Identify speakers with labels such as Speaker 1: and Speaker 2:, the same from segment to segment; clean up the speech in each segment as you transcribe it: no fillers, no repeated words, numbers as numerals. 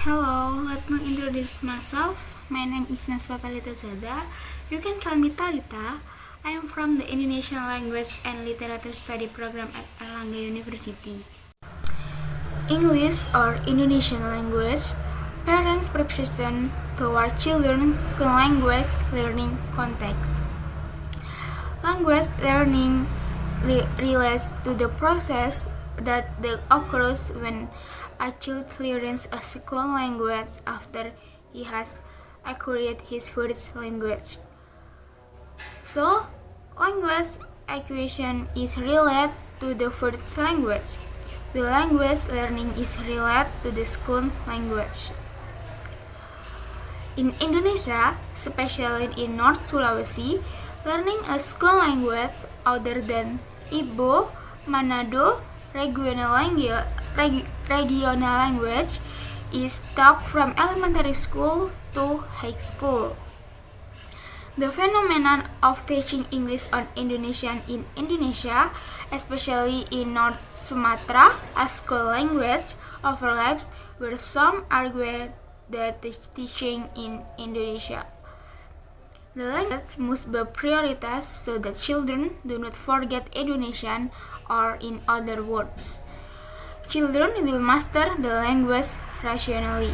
Speaker 1: Hello, let me introduce myself. My name is Naswa Talita Zada. You can call me Talita. I am from the Indonesian Language and Literature Study Program at Airlangga University. English or Indonesian language, parents' preparation toward children's school language learning context. Language learning relates to the process that occurs when a child learns a school language after he has acquired his first language. So, language acquisition is related to the first language, while language learning is related to the school language. In Indonesia, especially in North Sulawesi, learning a school language other than Ibo, Manado, regional language is taught from elementary school to high school. The phenomenon of teaching English or Indonesian in Indonesia, especially in North Sumatra, as school language overlaps, where some argue that the teaching in Indonesia. The language must be prioritized so that children do not forget Indonesian, or in other words, children will master the language rationally.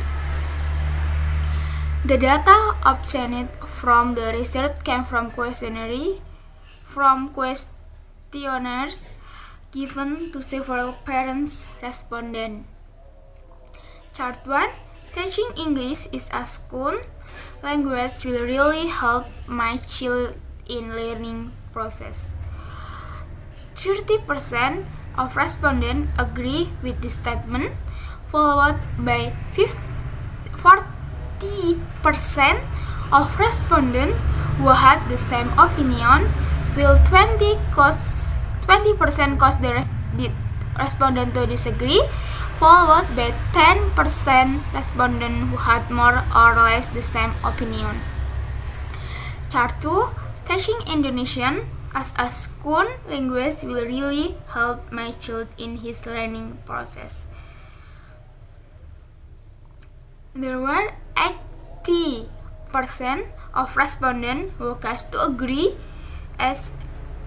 Speaker 1: The data obtained from the research came from questionnaires given to several parents respondents. Chart 1. Teaching English is a school language will really help my child in learning process. 30% of respondents agree with this statement, followed by 40% of respondents who had the same opinion, while 20% caused the respondent to disagree, followed by 10% respondents who had more or less the same opinion. Chart 2. Teaching Indonesian as a school language will really help my child in his learning process. There were 80% of respondents who cast to agree, as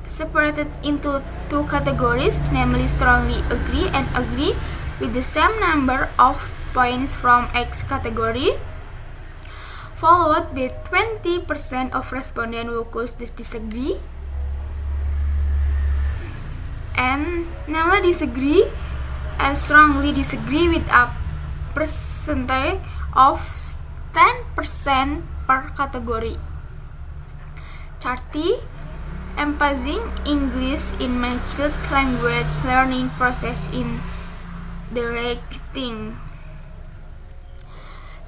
Speaker 1: separated into two categories, namely strongly agree and agree with the same number of points from X category, followed by 20% of respondents who caused disagree, and namely disagree and strongly disagree with a percentage of 10% per category. Chart 3. Emphasizing English in my child language learning process in directing.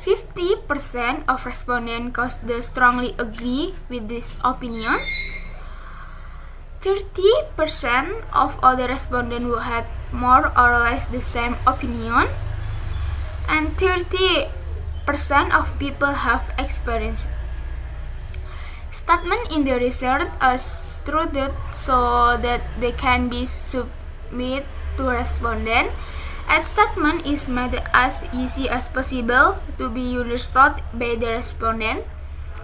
Speaker 1: 50% of respondents caused the strongly agree with this opinion. 30% of other respondents who had more or less the same opinion, and 30% of people have experienced. Statements in the research are structured so that they can be submitted to respondents. A statement is made as easy as possible to be understood by the respondent,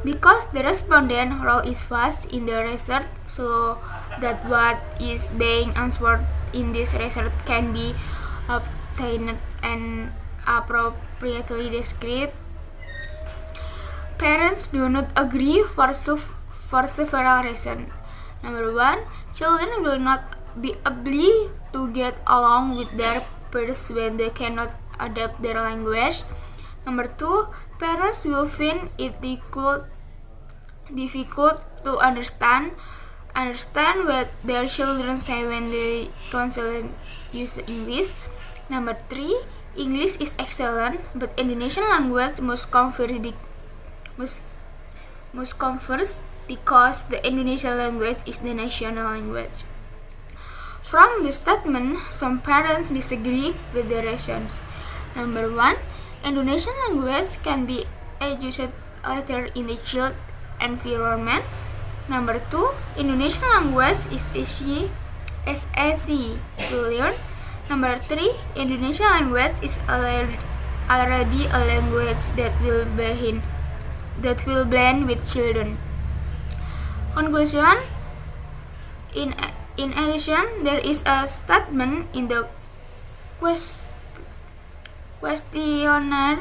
Speaker 1: because the respondent role is vast in the research, so that what is being answered in this research can be obtained and appropriately described. Parents do not agree for several reasons. Number 1, children will not be able to get along with their peers when they cannot adapt their language. Number 2, parents will find it difficult to understand what their children say when they constantly use English. Number 3, English is excellent, but Indonesian language must come first because the Indonesian language is the national language. From the statement, some parents disagree with the reasons. Number 1, Indonesian language can be educated later in the child environment. Number 2, Indonesian language is easy to learn. Number 3, Indonesian language is a already a language that will blend with children. Conclusion. In addition, there is a statement in the questionnaire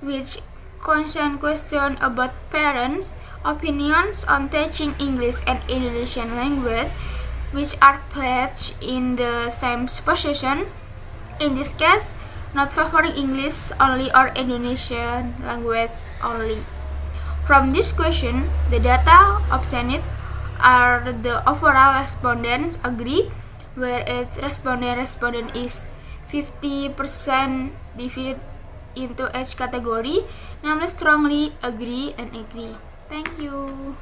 Speaker 1: which contains questions about parents' opinions on teaching English and Indonesian language, which are placed in the same position. In this case, not favoring English only or Indonesian language only. From this question, the data obtained are the overall respondents agree, whereas respondent is 50% divided into each category, namely strongly agree and agree. Thank you.